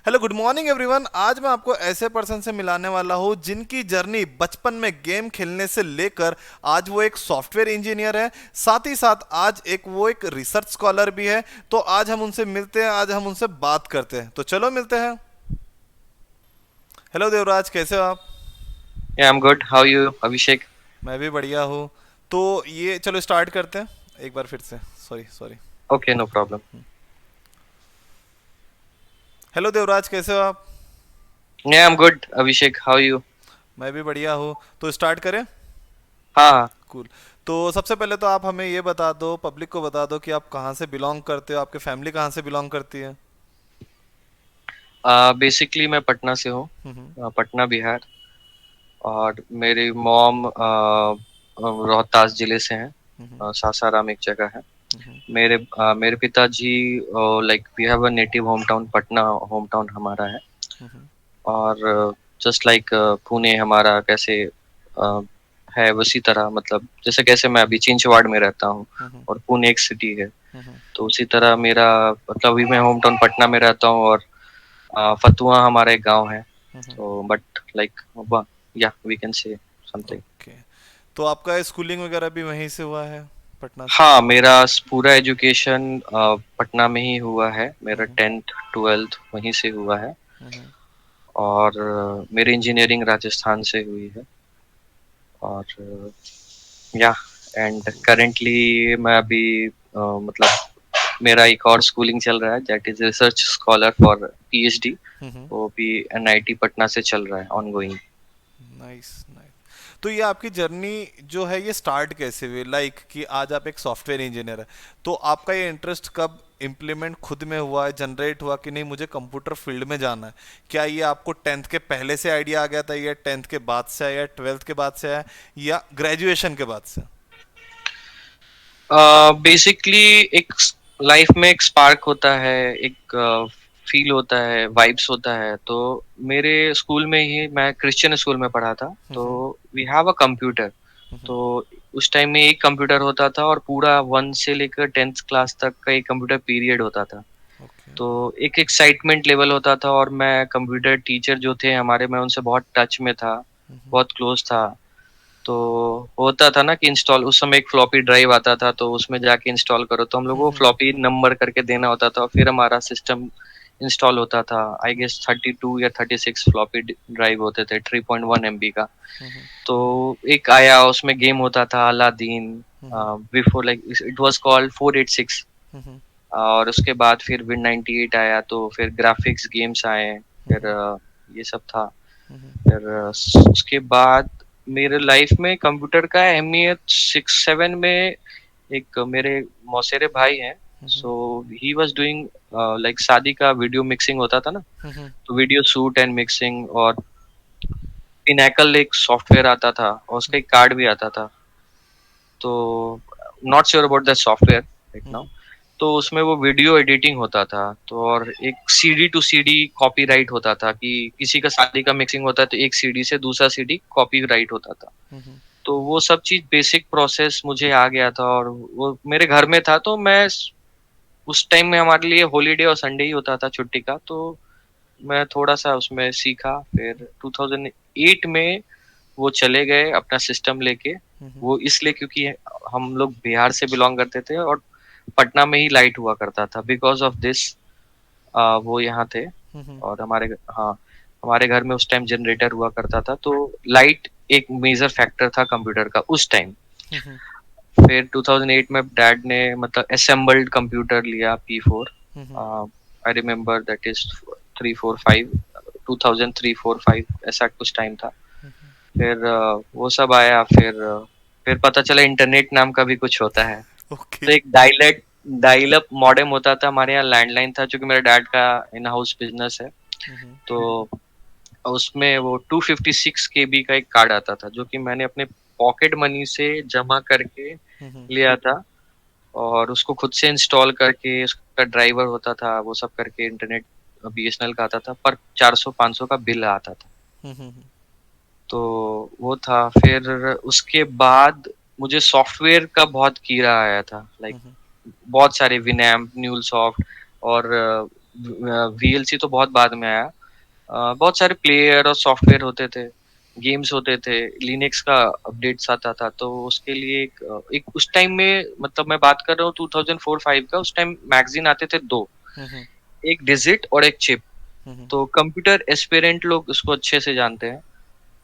Hello good morning everyone. आज मैं आपको ऐसे पर्सन से मिलाने वाला हूँ जिनकी जर्नी बचपन में गेम खेलने से लेकर आज वो एक सॉफ्टवेयर इंजीनियर है, साथ ही साथ आज वो एक रिसर्च स्कॉलर भी है। तो आज हम उनसे मिलते हैं, आज हम उनसे बात करते हैं, तो चलो मिलते हैं। हेलो देवराज, कैसे हो आप? Yeah, I'm good. How are you, Abhishek? मैं भी बढ़िया हूँ। तो ये चलो स्टार्ट करते हैं एक बार फिर से। Sorry sorry. Okay, no problem. Hello Devraj, कैसे हो आप? Yeah, I'm good. Abhishek, how are you? मैं भी बढ़िया हूँ। तो स्टार्ट करें? हाँ, कूल। तो सबसे पहले तो आप हमें ये बता दो, पब्लिक को बता दो कि आप कहाँ से बिलोंग करते हो, आपके फैमिली कहाँ से बिलोंग करती है। बेसिकली मैं पटना से हूँ, हम्म। पटना बिहार। और मेरी मॉम रोहतास जिले से हैं। हम्म। सासाराम एक जगह है। हम्म। मेरे पिताजी like we have a native home town Patna, home town हमारा है। हम्म। और जस्ट लाइक पुणे हमारा कैसे अ, है उसी तरह, मतलब जैसे कैसे मैं अभी चिंचवाड़ में रहता हूँ हम्म। और पुणे एक सिटी है। हम्म। तो उसी तरह मेरा मतलब अभी मैं होम टाउन पटना में रहता हूँ। और फतुहा हमारा एक गांव है। हम्म। तो but like yeah we can say something. Okay. तो आपका स्कूलिंग वगैरह भी वहीं से हुआ है, पटना से? हाँ, मेरा पूरा एजुकेशन पटना में ही हुआ है। मेरा हम्म। 10th 12th वहीं से हुआ है। हम्म। और मेरी इंजीनियरिंग राजस्थान से हुई है। और या एंड करेंटली मैं अभी मतलब मेरा एक और स्कूलिंग चल रहा है, that is research scholar for PhD. Hmm. वो भी एनआईटी पटना से चल रहा है, ऑनगोइंग। Nice nice. तो ये आपकी जर्नी जो है ये स्टार्ट कैसे हुई, लाइक कि आज आप एक सॉफ्टवेयर इंजीनियर है। तो आपका ये इंटरेस्ट कब इम्प्लीमेंट खुद में हुआ है, जनरेट हुआ कि नहीं मुझे कंप्यूटर फील्ड में जाना है? क्या ये आपको टेंथ के पहले से आइडिया आ गया था, या टेंथ के बाद से आया, या ट्वेल्थ के बाद से आया, या ग्रेजुएशन के बाद से? बेसिकली एक लाइफ में एक स्पार्क होता है, एक फील होता है, वाइब्स होता है। तो मेरे स्कूल में ही, मैं क्रिश्चियन स्कूल में पढ़ा था, तो hmm. We have a computer. Hmm. तो उस टाइम में एक कंप्यूटर होता था और पूरा 1 से लेकर 10th क्लास तक का एक कंप्यूटर पीरियड होता था। ओके। तो एक एक्साइटमेंट लेवल होता था। और मैं कंप्यूटर टीचर जो थे हमारे, मैं उनसे बहुत टच में था, हम्म। बहुत क्लोज था। तो होता था ना कि इंस्टॉल, उस समय एक फ्लॉपी ड्राइव आता था, तो उसमें जाके इंस्टॉल करो, तो हम लोग हम्म। को फ्लॉपी नंबर करके देना होता था और फिर हमारा सिस्टम इंस्टॉल होता था। आई गेस 32 या 36 फ्लॉपी ड्राइव होते थे, 3.1 MB का। हम्म। तो एक आया, उसमें गेम होता था Aladdin. Hmm. Before like it was called 486। हम्म। और उसके बाद फिर विन 98 आया, तो फिर ग्राफिक्स गेम्स आए। फिर हम्म। ये सब था। हम्म। फिर उसके बाद मेरे लाइफ में कंप्यूटर का अहमियत 6 7 में, एक मेरे मौसेरे भाई हैं। हम्म। सो ही वाज डूइंग लाइक शादी का वीडियो मिक्सिंग होता था ना, हम्म। तो वीडियो शूट एंड मिक्सिंग। और पिनैकल एक सॉफ्टवेयर आता था और उसका एक कार्ड भी आता था। तो not sure about the software right now. Hmm. तो उसमें वो वीडियो एडिटिंग होता था। तो और एक सीडी टू सीडी कॉपीराइट होता था, कि किसी का शादी का मिक्सिंग होता है तो एक सीडी से दूसरा सीडी कॉपीराइट होता था। हम्म। तो वो सब चीज बेसिक प्रोसेस मुझे आ गया था। और वो मेरे घर में था, तो मैं उस टाइम में हमारे लिए हॉलीडे और संडे ही होता था छुट्टी का। तो मैं थोड़ा सा उसमें सीखा। फिर 2008 में वो चले गए अपना सिस्टम लेके। हम्म। वो इसलिए क्योंकि हम लोग बिहार से बिलोंग करते थे और पटना में ही लाइट हुआ करता था, बिकॉज ऑफ दिस वो यहाँ थे। हम्म। और हाँ, हमारे घर में उस टाइम जनरेटर हुआ करता था, तो लाइट एक मेजर फैक्टर था कंप्यूटर का उस टाइम। हम्म। फिर 2008 में डैड ने मतलब असेंबल्ड कंप्यूटर लिया P4। Hmm. I remember that is 345, 2003 4 5 ऐसा कुछ टाइम था। फिर वो सब आया। फिर पता चला इंटरनेट नाम का भी कुछ होता है। ओके। तो एक डायल अप मॉडेम होता था हमारे यहाँ, लैंडलाइन था, क्योंकि मेरे डैड का इन हाउस बिजनेस है। हम्म। तो उसमें वो 256 KB का एक कार्ड आता था, जो कि मैंने अपने पॉकेट मनी से जमा करके हम्म। लिया था। और उसको खुद से इंस्टॉल करके, उसका ड्राइवर होता था, वो सब करके इंटरनेट बीएसएनएल का आता था, पर 400 500 का बिल आता था। हम्म। तो वो था। फिर उसके बाद मुझे सॉफ्टवेयर का बहुत कीड़ा आया था, लाइक हम्म। बहुत सारे विनैम्प, न्यूलसॉफ्ट और वीएलसी तो बहुत बाद में आया। बहुत सारे प्लेयर और सॉफ्टवेयर होते थे, गेम्स होते थे, लिनक्स का अपडेट्स आता था, तो उसके लिए एक उस टाइम में, मतलब मैं बात कर रहा हूँ 2004-5 का, उस टाइम मैगजीन आते थे दो, हम्म। एक डिजिट और एक चिप। हम्म। तो कंप्यूटर एस्पिरेंट लोग उसको अच्छे से जानते हैं।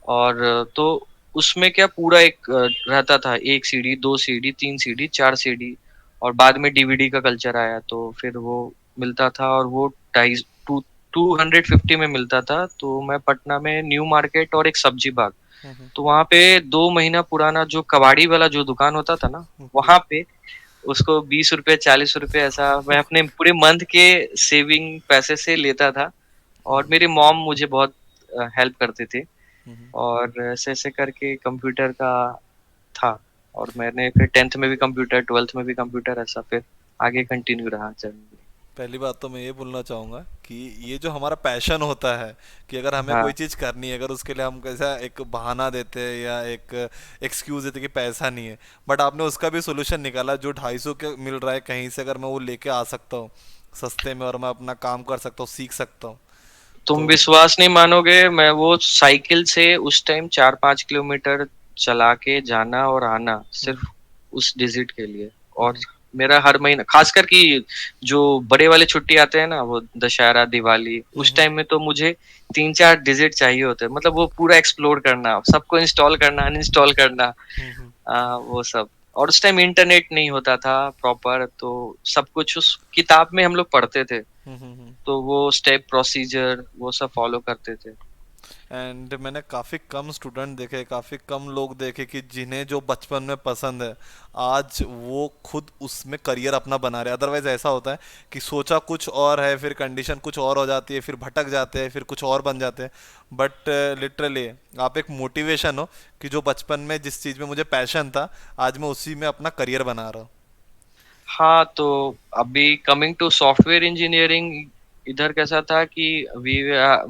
और तो उसमें क्या पूरा एक रहता था, एक सीडी, दो सीडी, तीन सीडी, चार सीडी, और बाद में डीवीडी का कल्चर आया, तो फिर वो मिलता था, और वो ढाई टू 250 में मिलता था। तो मैं पटना में न्यू मार्केट और एक सब्जी बाग, हम्म। तो वहां पे 2 महीना पुराना जो कबाड़ी वाला जो दुकान होता था ना, ओके। वहां पे उसको 20 रुपए, 40 रुपए, ऐसा मैं अपने पूरे मंथ के सेविंग पैसे से लेता था। और मेरे मॉम मुझे बहुत हेल्प करते थे, हम्म। और ऐसे ऐसे करके कंप्यूटर का था। और मैंने फिर 10th में भी कंप्यूटर, 12th में भी कंप्यूटर, ऐसा फिर आगे कंटिन्यू रहा जर्नी। पहली बात तो मैं ये बोलना चाहूँगा कि ये जो हमारा पैशन होता है कि अगर हमें हाँ, कोई चीज़ करनी है, अगर उसके लिए हम कैसा एक बहाना देते हैं या एक एक्सक्यूज़ देते हैं कि पैसा नहीं है, बट आपने उसका भी सोल्यूशन निकाला। जो 250 के मिल रहा है कहीं से, अगर मैं वो लेके आ सकता हूँ सस्ते में और मैं अपना काम कर सकता हूँ, सीख सकता हूँ, तुम तो विश्वास नहीं मानोगे, मैं वो साइकिल से उस टाइम 4-5 किलोमीटर चला के जाना और आना हम्म। सिर्फ उस डिजिट के लिए। और हम्म। मेरा हर महीना, खासकर कि जो बड़े वाले छुट्टी आते हैं ना, वो दशहरा, दिवाली, उस हम्म। टाइम में तो मुझे 3-4 डिजिट चाहिए होते हैं, मतलब वो पूरा एक्सप्लोर करना, सबको इंस्टॉल करना, अनइंस्टॉल करना, हम्म। वो सब। और उस टाइम इंटरनेट नहीं होता था प्रॉपर, तो सब कुछ उस किताब में हम लोग पढ़ते थे, हम्म। तो वो स्टेप प्रोसीजर वो सब फॉलो करते थे। एंड मैंने काफ़ी कम स्टूडेंट देखे, काफ़ी कम लोग देखे कि जिन्हें जो बचपन में पसंद है आज वो खुद उसमें करियर अपना बना रहे। अदरवाइज ऐसा होता है कि सोचा कुछ और है, फिर कंडीशन कुछ और हो जाती है, फिर भटक जाते हैं, फिर कुछ और बन जाते हैं। बट लिटरली आप एक मोटिवेशन हो कि जो बचपन में जिस चीज़ में मुझे पैशन था, आज मैं उसी में अपना करियर बना रहा हूँ। हाँ, तो अभी कमिंग टू सॉफ्टवेयर इंजीनियरिंग, इधर कैसा था कि वी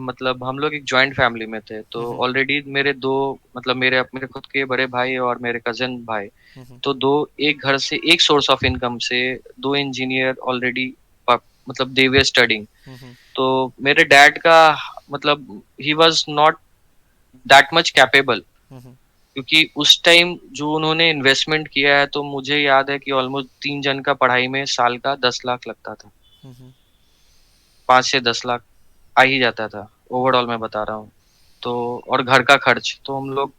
मतलब हम लोग एक जॉइंट फैमिली में थे, तो हम्म। ऑलरेडी मेरे दो, मतलब मेरे खुद के बड़े भाई और मेरे कजन भाई, हम्म। तो दो, एक घर से एक सोर्स ऑफ इनकम से दो इंजीनियर ऑलरेडी, मतलब दे वे स्टडिंग। हम्म। तो मेरे डैड का, मतलब ही was not that much capable, hmm. क्योंकि उस टाइम जो उन्होंने इन्वेस्टमेंट किया है, तो मुझे याद है कि ऑलमोस्ट 3 जन का पढ़ाई में साल का 10 लाख लगता था, हम्म। 5 से 10 लाख आ ही जाता था, ओवरऑल मैं बता रहा हूँ। तो और घर का खर्च, तो हम लोग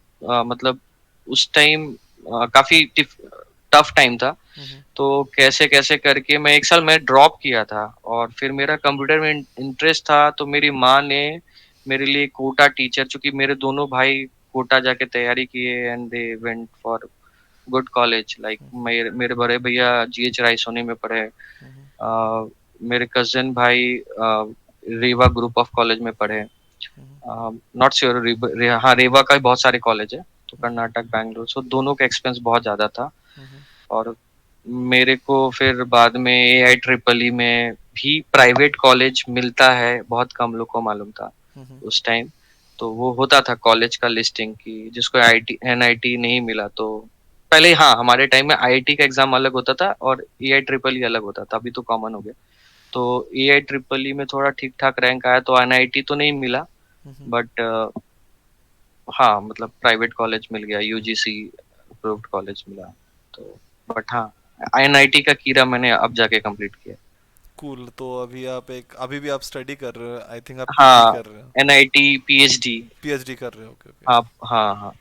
मतलब उस टाइम काफी टफ टाइम था। हम्म। तो कैसे कैसे करके मैं एक साल मैं ड्रॉप किया था, और फिर मेरा कंप्यूटर में इंटरेस्ट था, तो मेरी माँ ने मेरे लिए कोटा टीचर, चूंकि मेरे दोनों भाई कोटा जाके तैयारी किए, and they went for good college, like मेरे मेरे बड़े भैया जीएच रायसोनी में पढ़े, मेरे कजिन भाई रेवा ग्रुप ऑफ कॉलेज में पढ़े, नॉट श्योर, हाँ रेवा का भी बहुत सारे कॉलेज है, तो कर्नाटक, बैंगलोर, सो दोनों का एक्सपेंस बहुत ज्यादा था। हम्म। और मेरे को फिर बाद में AI ट्रिपल ई में भी प्राइवेट कॉलेज मिलता है, बहुत कम लोग को मालूम था हम्म। उस टाइम। तो वो होता था कॉलेज का लिस्टिंग की, जिसको आईटी एनआईटी नहीं मिला, तो पहले, हाँ, हमारे टाइम में आईआईटी का एग्जाम अलग होता था और AI ट्रिपल ई अलग होता था, अभी तो कॉमन हो गया। तो AI ट्रिपल ई में थोड़ा ठीक ठाक रैंक आया, तो एनआईटी तो नहीं मिला, हम्म। बट हाँ, मतलब प्राइवेट कॉलेज मिल गया, यूजीसी अप्रूव्ड कॉलेज मिला। तो बट हाँ, एनआईटी का कीड़ा मैंने अब जाके कंप्लीट किया। कूल। तो अभी आप एक, अभी भी आप स्टडी कर रहे हो, आई थिंक आप पीजी हाँ, कर रहे हो। NIT PhD. पीएचडी कर रहे हो, ओके ओके। हाँ, हाँ, हाँ,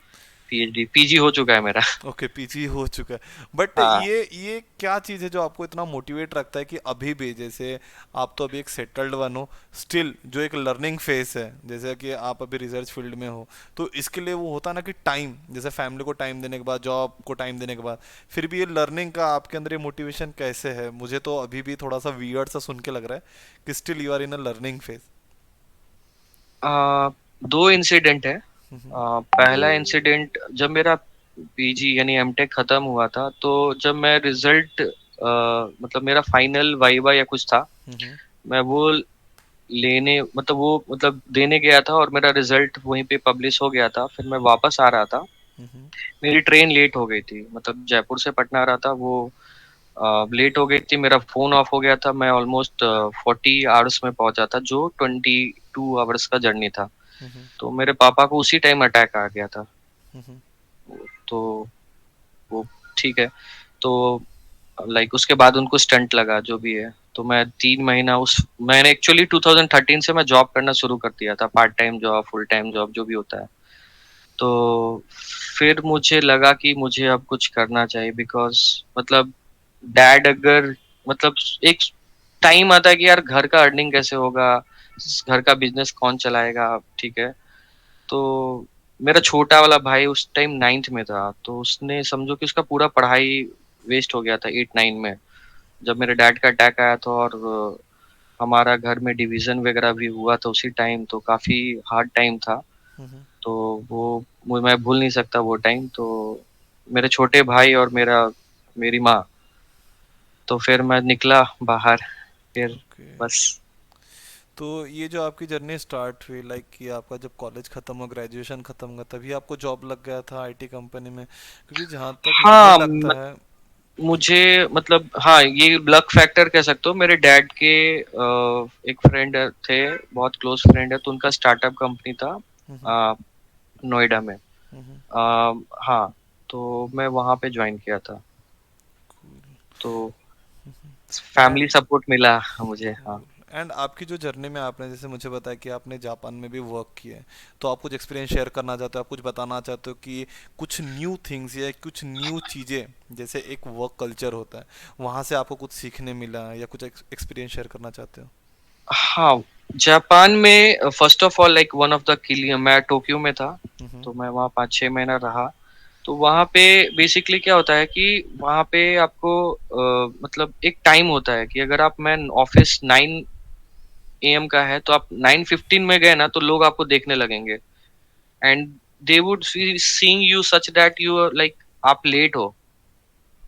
पीएचडी पीजी हो चुका है मेरा। ओके, पीजी हो चुका है। बट हाँ, ये क्या चीज़ है जो आपको इतना मोटिवेट रखता है कि अभी भी, जैसे आप तो अभी एक सेटल्ड वन हो, स्टिल जो एक लर्निंग फेस है, जैसे कि आप अभी रिसर्च फील्ड में हो, तो इसके लिए वो होता है ना कि टाइम, जैसे फैमिली को टाइम देने के बाद, जॉब को टाइम देने के बाद, फिर भी ये लर्निंग का आपके अंदर ये मोटिवेशन कैसे है? मुझे तो अभी भी थोड़ा सा वियर्ड सा सुन के लग रहा है कि still you are in a learning phase. दो इंसिडेंट है। पहला इंसिडेंट जब मेरा पीजी यानी एमटेक खत्म हुआ था, तो जब मैं रिजल्ट, मतलब मेरा फाइनल वाइवा या कुछ था, मैं वो लेने, मतलब वो, मतलब देने गया था, और मेरा रिजल्ट वहीं पे पब्लिश हो गया था। फिर मैं वापस आ रहा था, मेरी ट्रेन लेट हो गई थी, मतलब जयपुर से पटना आ रहा था, वो लेट हो गई थी, मेरा फोन ऑफ हो गया था, मैं ऑलमोस्ट 40 आवर्स में पहुंचा था, जो 22 आवर्स का जर्नी था। हम्म। तो मेरे पापा को उसी टाइम अटैक आ गया था। हम्म। तो वो ठीक है। तो लाइक उसके बाद उनको स्टंट लगा, जो भी है। तो मैं 3 महीना उस मैंने एक्चुअली 2013 से मैं जॉब करना शुरू कर दिया था, part time job, full time job, जो भी होता है। तो फिर मुझे लगा कि मुझे अब कुछ करना चाहिए, बिकॉज मतलब डैड अगर मतलब एक टाइम आता है कि यार घर का अर्निंग कैसे होगा, घर का बिजनेस कौन चलाएगा, ठीक है। तो मेरा छोटा वाला भाई उस टाइम 9th में था, तो उसने समझो कि उसका पूरा पढ़ाई वेस्ट हो गया था 8-9 में, जब मेरे डैड का अटैक आया था। और हमारा घर में डिवीजन वगैरह भी हुआ था उसी टाइम, तो काफी हार्ड टाइम था। हम्म। तो मैं भूल नहीं सकता वो टाइम। तो मेरे छोटे भाई और मेरी माँ, तो फिर मैं निकला बाहर, फिर ओके। बस। तो ये जो आपकी जर्नी स्टार्ट हुई, लाइक कि आपका जब कॉलेज खत्म हुआ, ग्रेजुएशन खत्म हुआ, तभी आपको जॉब लग गया था आईटी कंपनी में? क्योंकि जहाँ तक मुझे हाँ, लगता है। मुझे मतलब हाँ, ये लक फैक्टर कह सकते हो। मेरे डैड के एक फ्रेंड थे, बहुत क्लोज फ्रेंड है, तो उनका स्टार्टअप कंपनी था हम्म। अ, नोएडा में। हम्म। हाँ, तो मैं वहाँ पे ज्वाइन किया था। तो एंड फैमिली सपोर्ट मिला मुझे, हाँ। एंड आपकी जो जर्नी में आपने जैसे मुझे बताया कि आपने जापान में भी वर्क किया है, तो आप कुछ एक्सपीरियंस शेयर करना चाहते हो, आप कुछ बताना चाहते हो कि कुछ न्यू थिंग्स या कुछ न्यू चीज़ें, जैसे एक वर्क कल्चर होता है, वहाँ से आपको कुछ सीखने मिला, या कुछ एक्सपीरियंस शेयर करना चाहते हो? हाँ, जापान में first of all like one of the किली, मैं टोक्यो में था। हम्म। तो मैं वहाँ 5-6 महीना रहा। तो वहाँ पे बेसिकली क्या होता है कि वहाँ पे आपको मतलब एक टाइम होता है कि अगर आप मैं ऑफिस 9 AM का है, तो आप 9:15 में गए ना, तो लोग आपको देखने लगेंगे। And they would seeing you such that you like आप लेट हो।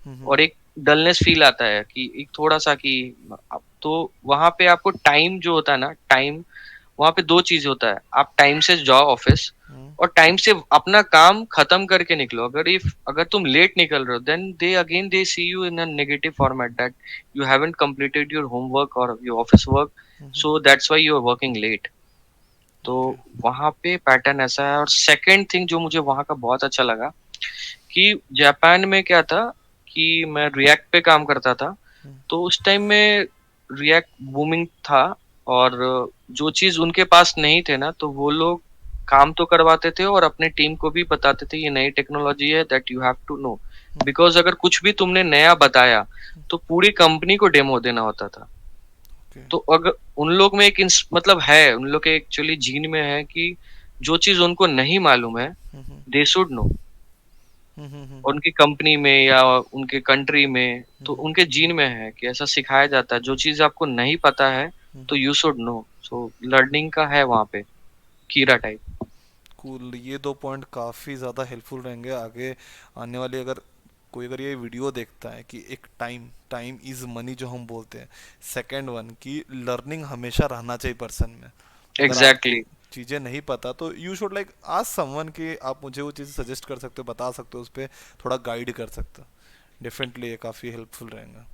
हम्म। और एक डलनेस फील आता है कि एक थोड़ा सा कि तो वहां पे आपको टाइम जो होता है ना, टाइम वहां पे दो चीज होता है। आप टाइम से जाओ ऑफिस, हम्म। और टाइम से अपना काम खत्म करके निकलो। अगर तुम लेट निकल रहे हो, then they see you in a negative format that you haven't completed your homework और your office work, hmm. So that's why you are working late. तो ओके। वहां पे पैटर्न ऐसा है। और सेकंड थिंग जो मुझे वहां का बहुत अच्छा लगा कि जापान में क्या था कि मैं रिएक्ट पे काम करता था। हम्म। तो उस टाइम में रिएक्ट बूमिंग था। और जो चीज उनके पास नहीं थे ना, तो वो लोग काम तो करवाते थे और अपने टीम को भी बताते थे ये नई टेक्नोलॉजी है, that you have to know. Hmm. Because अगर कुछ भी तुमने नया बताया, तो पूरी कंपनी को डेमो देना होता था। ओके। तो अगर उन लोग में मतलब है, उन लोग के एक्चुअली जीन में है कि जो चीज उनको नहीं मालूम है, हम्म। They should know. हम्म। उनकी कंपनी में या उनके कंट्री में, तो हम्म। उनके जीन में है कि ऐसा सिखाया जाता है, जो चीज आपको नहीं पता है, तो hmm. You should know. So learning का है वहाँ पे, कीड़ा टाइप। कूल, ये दो पॉइंट काफ़ी ज़्यादा हेल्पफुल रहेंगे आगे आने वाली, अगर कोई अगर ये वीडियो देखता है कि एक टाइम टाइम इज़ मनी जो हम बोलते हैं। सेकंड वन कि लर्निंग हमेशा रहना चाहिए पर्सन में। अगर आपको एग्जैक्टली। चीज़ें नहीं पता तो you should like ask someone कि आप मुझे वो चीज़ सजेस्ट कर सकते हो, बता सकते हो, उस पर थोड़ा गाइड कर सकते हो। डेफिनेटली ये काफ़ी हेल्पफुल रहेगा।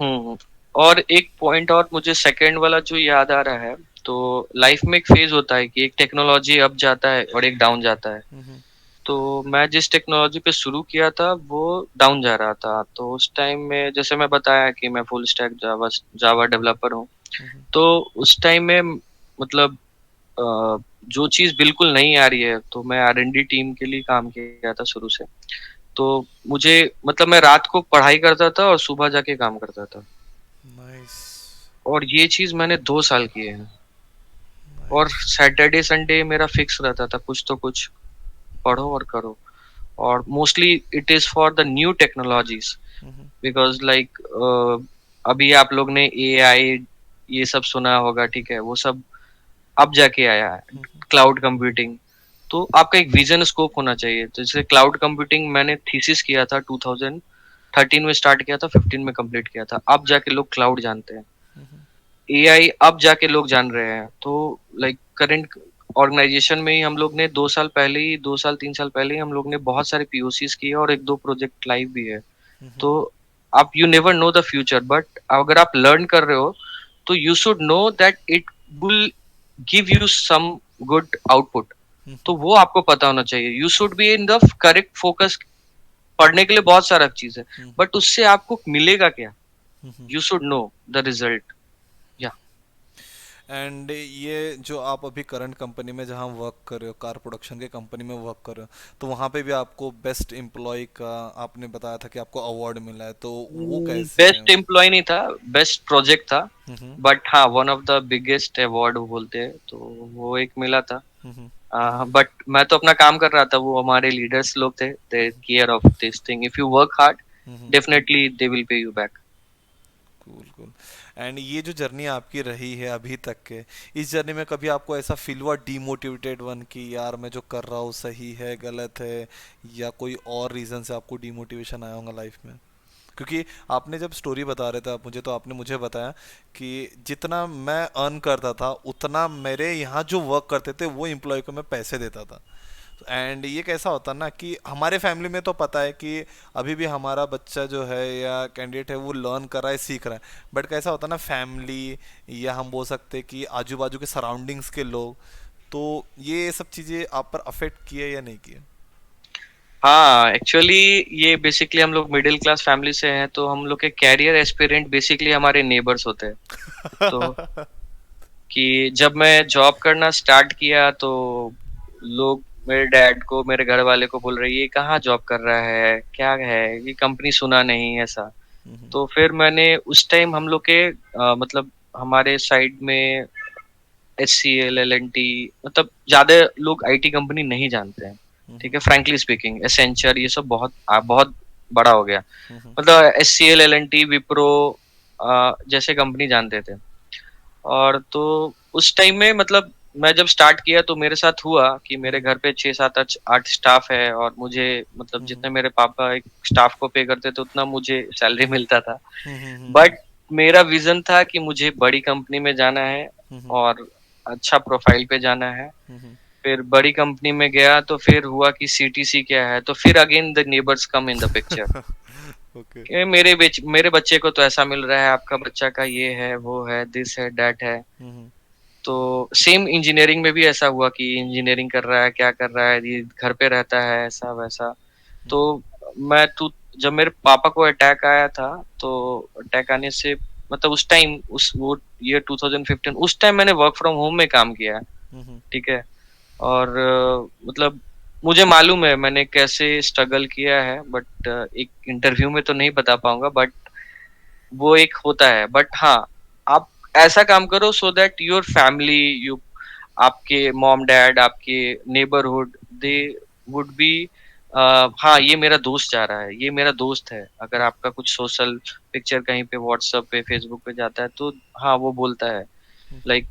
हम्म। और एक पॉइंट और मुझे सेकंड वाला जो याद आ रहा है, तो लाइफ में एक फेज होता है कि एक टेक्नोलॉजी अप जाता है और एक डाउन जाता है। हम्म। तो मैं जिस टेक्नोलॉजी पे शुरू किया था वो डाउन जा रहा था। तो उस टाइम में जैसे मैं बताया कि मैं full stack Java Java developer हूँ। हम्म। तो उस टाइम में मतलब जो चीज बिल्कुल नहीं आ रही है, तो मैं R&D टीम के लिए काम किया था शुरू से। तो मुझे मतलब मैं रात को पढ़ाई करता था और सुबह जाके काम करता था। नाइस। और ये चीज मैंने 2 साल किए हैं। और नाइस। सैटरडे संडे मेरा फिक्स रहता था, कुछ तो कुछ पढ़ो और करो। और mostly it is for the new technologies. Hmm. Because like अभी आप लोग ने AI ये सब सुना होगा, ठीक है, वो सब अब जाके आया है। हम्म। Cloud computing. तो आपका एक विजन स्कोप होना चाहिए। तो जैसे क्लाउड कंप्यूटिंग मैंने थीसिस किया था 2013 में, स्टार्ट किया था, 15 में कंप्लीट किया था। अब जाके लोग क्लाउड जानते हैं। हम्म। AI अब जाके लोग जान रहे हैं। तो लाइक करंट ऑर्गेनाइजेशन में ही हम लोग ने 2 साल 3 साल पहले ही हम लोग ने बहुत सारे POCs किए और एक दो प्रोजेक्ट लाइव भी है। हम्म। तो आप you never know the future, but अगर आप लर्न कर रहे हो तो you should know that it will give you some good output. तो वो आपको पता होना चाहिए। You should be in the correct focus. पढ़ने के लिए बहुत सारा चीज है, बट उससे आपको मिलेगा क्या, you should know the result. या एंड ये जो आप अभी करंट कंपनी में जहाँ वर्क कर रहे हो, कार प्रोडक्शन के कंपनी में वर्क कर रहे हो, तो वहाँ पे भी आपको बेस्ट एम्प्लॉय का आपने बताया था कि आपको अवार्ड मिला है, तो वो कैसे है? बेस्ट एम्प्लॉय नहीं था, बेस्ट प्रोजेक्ट था। हम्म। बट हाँ, one of the biggest award वो बोलते हैं, तो वो एक मिला था। हम्म। बट मैं तो अपना काम कर रहा था, वो हमारे लीडर्स लोग थे, they care of this thing. If you work hard, hmm. Definitely they will pay you back. Cool cool. And ये जो जर्नी आपकी रही है अभी तक के, इस जर्नी में कभी आपको ऐसा फील हुआ डीमोटिवेटेड वन कि यार मैं जो कर रहा हूँ सही है गलत है, या कोई और रीजन से आपको डीमोटिवेशन आया होगा लाइफ में? क्योंकि आपने जब स्टोरी बता रहे थे आप मुझे, तो आपने मुझे बताया कि जितना मैं अर्न करता था उतना मेरे यहाँ जो वर्क करते थे वो एम्प्लॉय को मैं पैसे देता था। एंड ये कैसा होता ना कि हमारे फैमिली में तो पता है कि अभी भी हमारा बच्चा जो है या कैंडिडेट है वो लर्न कर रहा है, सीख रहा है, बट कैसा होता ना फैमिली, या हम बोल सकते हैं कि आजू बाजू के सराउंडिंग्स के लोग, तो ये सब चीज़ें आप पर अफेक्ट किए या नहीं किए? हाँ, एक्चुअली ये बेसिकली हम लोग मिडिल क्लास फैमिली से हैं, तो हम लोग के कैरियर एस्पिरेंट बेसिकली हमारे नेबर्स होते हैं। तो कि जब मैं जॉब करना स्टार्ट किया तो लोग मेरे डैड को, मेरे घर वाले को बोल रही है, ये कहाँ जॉब कर रहा है, क्या है ये कंपनी, सुना नहीं ऐसा। हम्म। तो फिर मैंने उस टाइम हम लोग के मतलब हमारे साइड में HCL, LNT, मतलब ज्यादा लोग IT कंपनी नहीं जानते हैं। ठीक हम्म। है, फ्रैंकली स्पीकिंग एसेंचर ये सब बहुत बहुत बड़ा हो गया। हम्म। मतलब HCL, LNT, विप्रो जैसे कंपनी जानते थे। और तो उस टाइम में मतलब मैं जब स्टार्ट किया तो मेरे साथ हुआ कि मेरे हम्म। घर पे 6 7 8 स्टाफ है, और मुझे मतलब हम्म। जितने मेरे पापा एक स्टाफ को पे करते थे उतना मुझे सैलरी मिलता था। हम्म। बट मेरा विजन था कि मुझे बड़ी कंपनी में जाना है हम्म। और अच्छा प्रोफाइल पे जाना है। हम्म। फिर बड़ी कंपनी में गया तो फिर हुआ कि CTC क्या है, तो फिर again the neighbours come in the picture. Okay. कि मेरे बच्चे को तो ऐसा मिल रहा है, आपका बच्चा का ये है, वो है, दिस है, दैट है। हम्म। तो सेम इंजीनियरिंग में भी ऐसा हुआ कि इंजीनियरिंग कर रहा है, क्या कर रहा है, ये घर पे रहता है, ऐसा वैसा। तो मैं तो जब मेरे पापा को अटैक आया था, तो अटैक आने से मतलब उस टाइम, उस वो ईयर 2015, उस टाइम मैंने वर्क फ्रॉम होम में काम किया है। हम्म। ठीक है। और मतलब मुझे मालूम है मैंने कैसे स्ट्रगल किया है, बट एक इंटरव्यू में तो नहीं बता पाऊंगा, बट वो एक होता है। बट हाँ, आप ऐसा काम करो so that your family, you, आपके मॉम डैड, आपके नेबरहुड, दे वुड बी, हाँ ये मेरा दोस्त जा रहा है, ये मेरा दोस्त है। अगर आपका कुछ सोशल पिक्चर कहीं पे व्हाट्सएप पे, फेसबुक पे जाता है तो हाँ वो बोलता है। लाइक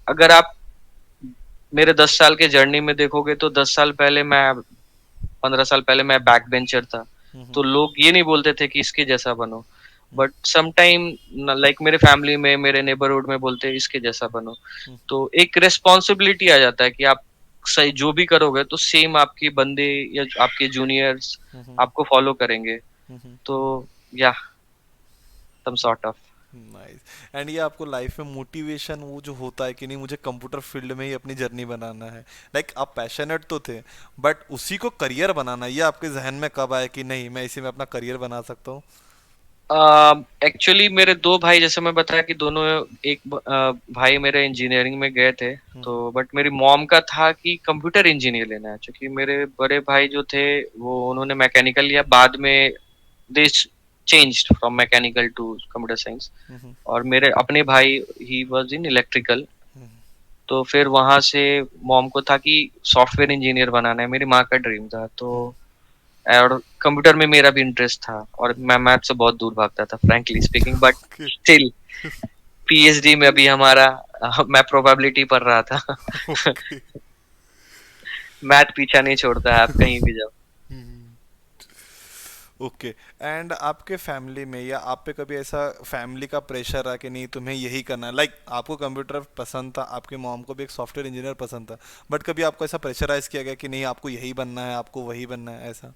अगर आप मेरे 10 साल के जर्नी में देखोगे तो 10 साल पहले मैं, 15 साल पहले मैं बैक बेंचर था। हम्म। तो लोग ये नहीं बोलते थे कि इसके जैसा बनो, बट सम टाइम लाइक मेरे फैमिली में, मेरे नेबरहुड में बोलते हैं इसके जैसा बनो। तो एक रेस्पॉन्सिबिलिटी आ जाता है कि आप सही जो भी करोगे तो सेम आपके बंदे या आपके जूनियर्स हम्म। आपको फॉलो करेंगे। हम्म। तो yeah some sort of. Nice. And ये आपको लाइफ में मोटिवेशन वो जो होता है कि नहीं मुझे कंप्यूटर फील्ड में ही अपनी जर्नी बनाना है, लाइक आप पैशनेट तो थे, बट उसी को करियर बनाना, ये आपके जहन में कब आया कि नहीं मैं इसी में अपना करियर बना सकता हूँ? एक्चुअली मेरे दो भाई, जैसे मैं बताया कि दोनों, एक भाई मेरे इंजीनियरिंग में गए थे। तो बट मेरी मॉम का था कि कंप्यूटर इंजीनियर लेना है, क्योंकि मेरे बड़े भाई जो थे वो उन्होंने मैकेनिकल लिया, बाद में they changed from mechanical to computer science. Hmm. और मेरे अपने भाई, ही वाज इन इलेक्ट्रिकल। हम्म। तो फिर वहां से मॉम को था कि सॉफ्टवेयर इंजीनियर बनाना है, मेरी माँ का ड्रीम था। तो और कंप्यूटर में मेरा भी इंटरेस्ट था, और मैं मैथ से बहुत दूर भागता था frankly speaking, but okay. Still PhD में अभी हमारा मैं प्रोबेबिलिटी पढ़ रहा था। ओके। मैथ पीछा नहीं छोड़ता है, आप कहीं भी जाओ। ओके। एंड आपके फैमिली में या आप पे कभी ऐसा फैमिली का प्रेशर रहा कि नहीं तुम्हें यही करना है, लाइक आपको कंप्यूटर पसंद था, आपके मॉम को भी एक सॉफ्टवेयर इंजीनियर पसंद था, बट कभी आपको ऐसा प्रेशराइज किया गया कि नहीं आपको यही बनना है, आपको वही बनना है, ऐसा?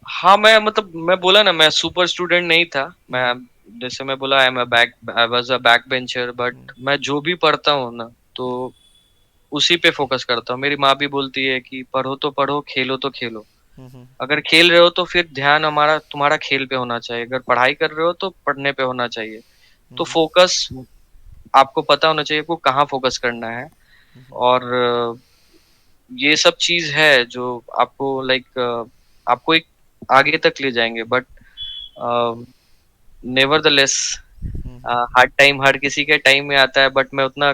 हाँ, मैं मतलब मैं बोला ना, मैं सुपर स्टूडेंट नहीं था। मैं, हम्म, जैसे मैं बोला, I was a back bencher, but hmm, मैं जो भी पढ़ता हूँ ना, तो उसी पे फोकस करता हूँ। मेरी माँ भी बोलती है कि पढ़ो तो पढ़ो, खेलो तो खेलो। हम्म, हम्म, अगर खेल रहे हो तो फिर ध्यान हमारा तुम्हारा खेल पे होना चाहिए, अगर पढ़ाई कर रहे हो तो पढ़ने पे होना चाहिए। तो हम्म, फोकस आपको पता होना चाहिए आपको कहाँ फोकस करना है। हम्म, और ये सब चीज है जो आपको लाइक आपको एक आगे तक ले जाएंगे। But nevertheless, hmm, हर टाइम हर किसी के टाइम में आता है, बट मैं उतना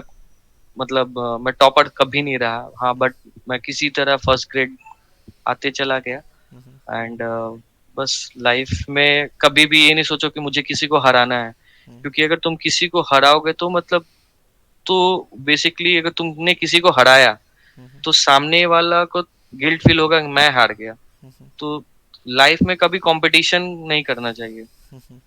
मतलब मैं टॉपर कभी नहीं रहा। हाँ, बट मैं किसी तरह फर्स्ट ग्रेड आते चला गया। हम्म, एंड बस लाइफ में कभी भी ये नहीं सोचो कि मुझे किसी को हराना है, हम्म, क्योंकि अगर तुम किसी को हराओगे तो मतलब, तो बेसिकली अगर तुमने किसी को हराया हम्म, तो सामने वाला को गिल्ट फील होगा कि मैं हार गया। हम्म, तो लाइफ में कभी कंपटीशन नहीं करना चाहिए। हम्म।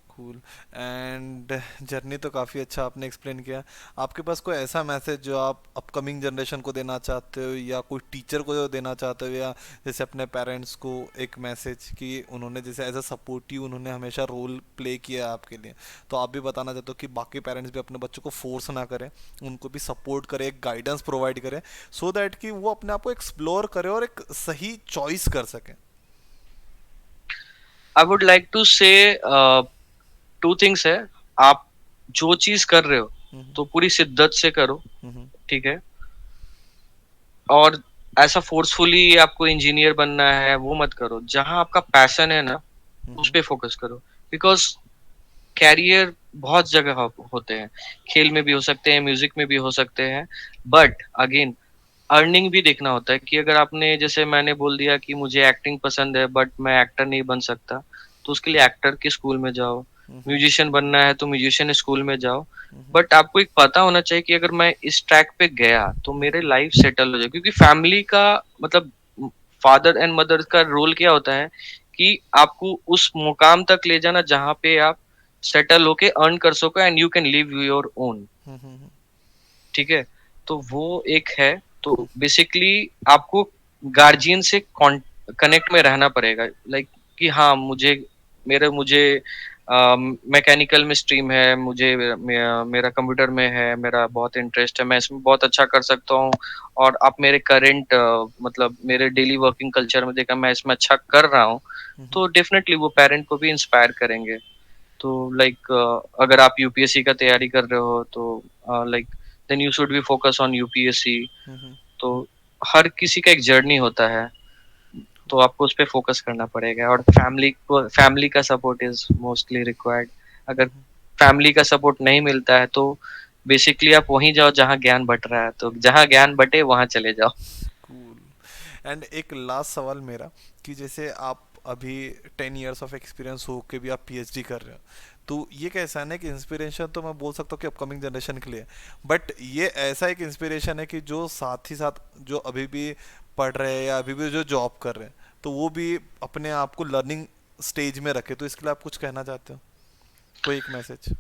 कूल। एंड जर्नी तो काफ़ी अच्छा आपने एक्सप्लेन किया। आपके पास कोई ऐसा मैसेज जो आप अपकमिंग जनरेशन को देना चाहते हो, या कोई टीचर को जो देना चाहते हो, या जैसे अपने पेरेंट्स को एक मैसेज कि उन्होंने जैसे एज अ सपोर्टिव उन्होंने हमेशा रोल प्ले किया है आपके लिए, तो आप भी बताना चाहते हो कि बाकी पेरेंट्स भी अपने बच्चों को फोर्स ना करें, उनको भी सपोर्ट करें, एक गाइडेंस प्रोवाइड करें, सो दैट कि वो अपने आप को एक्सप्लोर करें और एक सही चॉइस कर सकें। आई वुड लाइक टू से टू थिंग्स है। आप जो चीज कर रहे हो हम्म, तो पूरी शिद्दत से करो, हम्म, ठीक है। और ऐसा फोर्सफुली आपको इंजीनियर बनना है वो मत करो। जहां आपका पैशन है ना, उस हम्म, पे फोकस करो। बिकॉज कैरियर बहुत जगह होते हैं। खेल में भी हो सकते हैं, म्यूजिक में भी हो सकते हैं, बट अगेन अर्निंग भी देखना होता है। कि अगर आपने, जैसे मैंने बोल दिया कि मुझे एक्टिंग पसंद है बट मैं एक्टर नहीं बन सकता, तो उसके लिए एक्टर के स्कूल में जाओ। हम्म, म्यूजिशियन बनना है तो म्यूजिशियन स्कूल में जाओ। हम्म, बट आपको एक पता होना चाहिए कि अगर मैं इस ट्रैक पे गया तो मेरे हम्म, लाइफ सेटल हो जाए। क्योंकि फैमिली का मतलब, फादर एंड मदर का रोल क्या होता है कि आपको उस मुकाम तक ले जाना जहां पे आप सेटल होके अर्न कर सको and you can live your own, hmm, ठीक है। तो वो एक है। तो बेसिकली आपको गार्जियन से कनेक्ट में रहना पड़ेगा। लाइक कि हाँ, मुझे मैकेनिकल में स्ट्रीम है, मुझे मेरा कंप्यूटर में है, मेरा बहुत इंटरेस्ट है, मैं इसमें बहुत अच्छा कर सकता हूँ। और आप मेरे करंट मतलब मेरे डेली वर्किंग कल्चर में देखा मैं इसमें अच्छा कर रहा हूँ, हम्म, तो डेफिनेटली वो पेरेंट को भी इंस्पायर करेंगे। तो लाइक अगर आप यूपीएससी का तैयारी कर रहे हो तो like then you should be focus on UPSC. Hmm, तो हर किसी का एक जर्नी होता है, तो आपको उस पर फोकस करना पड़ेगा। और फैमिली का सपोर्ट इज मोस्टली रिक्वायर्ड। अगर हम्म। फैमिली का सपोर्ट नहीं मिलता है तो बेसिकली आप वहीं जाओ जहाँ ज्ञान बट रहा है। तो जहाँ ज्ञान बटे वहां चले जाओ। कूल। एंड एक लास्ट सवाल मेरा, कि जैसे आप अभी 10 इयर्स ऑफ एक्सपीरियंस हो के भी आप पीएचडी कर रहे हो, तो ये कैसा है ना कि इंस्पिरेशन तो मैं बोल सकता हूँ कि अपकमिंग जनरेशन के लिए, बट ये ऐसा एक इंस्पिरेशन है कि जो साथ ही साथ जो अभी भी पढ़ रहे हैं या अभी भी जो जॉब कर रहे हैं, तो वो भी अपने आप को लर्निंग स्टेज में रखे, तो इसके लिए आप कुछ कहना चाहते हो, कोई एक मैसेज?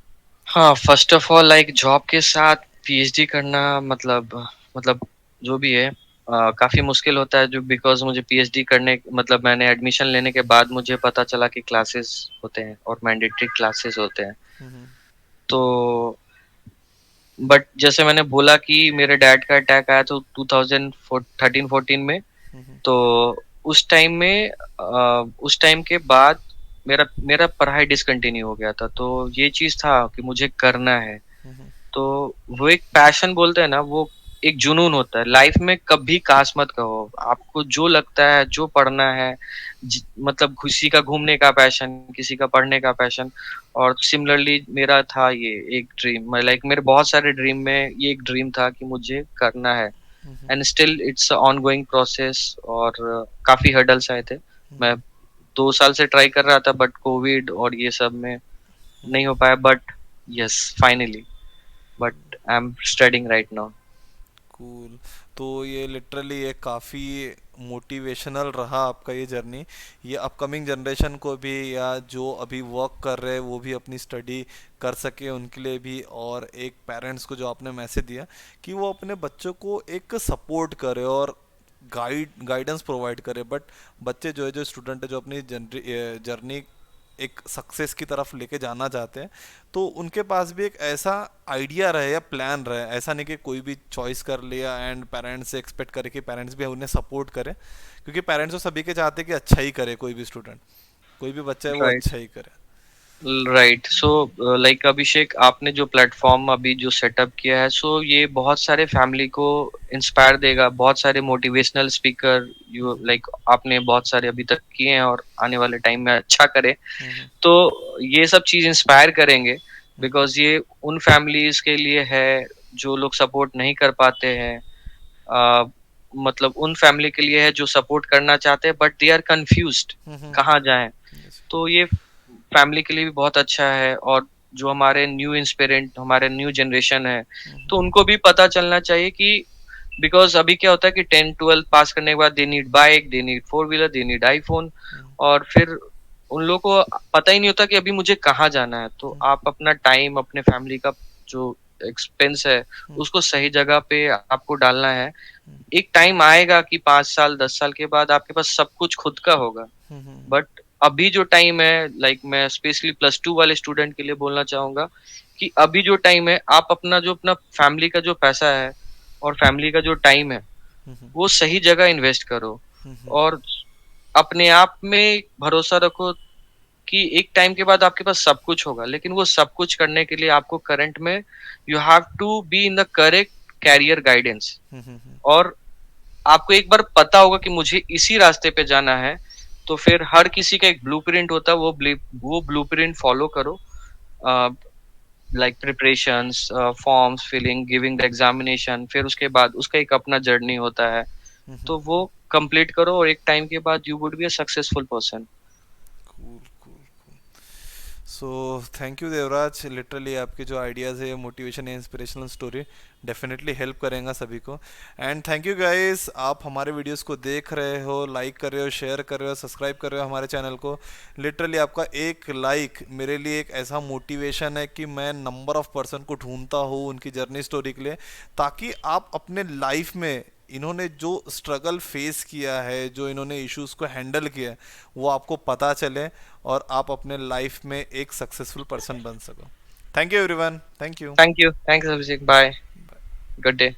हाँ, first of all like job के साथ पीएचडी करना मतलब जो भी है काफी मुश्किल होता है। जो बिकॉज मुझे पीएचडी करने मतलब मैंने एडमिशन लेने के बाद मुझे पता चला कि क्लासेस होते हैं और मैंडेटरी क्लासेस होते हैं। हम्म, तो बट जैसे मैंने बोला कि मेरे डैड का अटैक आया तो 2013-14 में। हम्म, तो उस टाइम के बाद मेरा मेरा पढ़ाई डिसकंटिन्यू हो गया था। तो ये चीज था कि मुझे करना है। हम्म, तो वो एक पैशन बोलते हैं ना, वो एक जुनून होता है। लाइफ में कभी कास मत कहो। आपको जो लगता है, जो पढ़ना है, मतलब किसी का घूमने का पैशन, किसी का पढ़ने का पैशन। और सिमिलरली मेरा था ये एक ड्रीम, लाइक मेरे बहुत सारे ड्रीम में ये एक ड्रीम था कि मुझे करना है। Hmm, and still it's ongoing process. और काफी हर्डल्स आए थे। मैं हम्म, 2 साल से ट्राई कर रहा था बट कोविड और ये सब में नहीं हो पाया। But yes, finally, but I am studying right now. Cool. तो ये लिटरली ये काफ़ी मोटिवेशनल रहा आपका ये जर्नी, ये अपकमिंग जनरेशन को भी, या जो अभी वर्क कर रहे हैं वो भी अपनी स्टडी कर सके उनके लिए भी, और एक पेरेंट्स को जो आपने मैसेज दिया कि वो अपने बच्चों को एक सपोर्ट करे और गाइडेंस प्रोवाइड करे, बट बच्चे जो है, जो स्टूडेंट है, जो अपनी जर्नी एक सक्सेस की तरफ लेके जाना चाहते हैं, तो उनके पास भी एक ऐसा आइडिया रहे या प्लान रहे। ऐसा नहीं कि कोई भी चॉइस कर लिया एंड पेरेंट्स से एक्सपेक्ट करे कि पेरेंट्स भी उन्हें सपोर्ट करें, क्योंकि पेरेंट्स तो सभी के चाहते हैं कि अच्छा ही करे, कोई भी स्टूडेंट, कोई भी बच्चा है वो राइट। अच्छा ही करे। राइट। सो लाइक अभिषेक, आपने जो प्लेटफॉर्म अभी जो सेटअप किया है, सो ये बहुत सारे फैमिली को इंस्पायर देगा। बहुत सारे मोटिवेशनल स्पीकर यू लाइक आपने बहुत सारे अभी तक किए हैं और आने वाले टाइम में अच्छा करें, हम्म। तो ये सब चीज इंस्पायर करेंगे। हम्म। बिकॉज ये उन फैमिलीज के लिए है जो लोग सपोर्ट नहीं कर पाते हैं। अ, मतलब उन फैमिली के लिए है जो सपोर्ट करना चाहते हैं बट दे आर कंफ्यूज्ड कहाँ जाएं। Yes. तो ये फैमिली के लिए भी बहुत अच्छा है, और जो हमारे न्यू इंस्पिरेंट हमारे न्यू जनरेशन है, तो उनको भी पता चलना चाहिए कि बिकॉज अभी क्या होता है कि 10 12 पास करने के बाद they need bike, they need four wheeler, they need iPhone, और फिर उन लोगों को पता ही नहीं होता कि अभी मुझे कहाँ जाना है। तो आप अपना टाइम अपने फैमिली का जो एक्सपेंस है उसको सही जगह पे आपको डालना है। एक टाइम आएगा कि 5 साल 10 साल के बाद आपके पास सब कुछ खुद का होगा, बट अभी जो टाइम है, लाइक मैं स्पेशली +2 वाले स्टूडेंट के लिए बोलना चाहूंगा कि अभी जो टाइम है आप अपना फैमिली का जो पैसा है और फैमिली का जो टाइम है वो सही जगह इन्वेस्ट करो, और अपने आप में भरोसा रखो कि एक टाइम के बाद आपके पास सब कुछ होगा। लेकिन वो सब कुछ करने के लिए आपको करंट में you have to be in the correct career guidance, और आपको एक बार पता होगा कि मुझे इसी रास्ते पे जाना है, तो फिर हर किसी का एक ब्लूप्रिंट होता है, वो ब्लूप्रिंट फॉलो करो। Like preparations, forms filling, giving the examination, फिर उसके बाद उसका एक अपना जर्नी होता है, तो वो कंप्लीट करो और एक टाइम के बाद you would be a successful person. Cool cool. So thank you Devraj, literally आपके जो आइडियाज़ है, मोटिवेशन है, इंस्पिरेशनल स्टोरी डेफिनेटली हेल्प करेगा सभी को। एंड थैंक यू गाइस, आप हमारे वीडियोस को देख रहे हो, लाइक कर रहे हो, शेयर कर रहे हो, सब्सक्राइब कर रहे हो हमारे चैनल को। लिटरली आपका एक लाइक मेरे लिए एक ऐसा मोटिवेशन है कि मैं नंबर ऑफ पर्सन को ढूंढता हूँ उनकी जर्नी स्टोरी के लिए, ताकि आप अपने लाइफ में इन्होंने जो स्ट्रगल फेस किया है, जो इन्होंने इश्यूज को हैंडल किया है, वो आपको पता चले और आप अपने लाइफ में एक सक्सेसफुल पर्सन बन सको। Thank you everyone, thank you. Thank you Abhishek, bye, good day.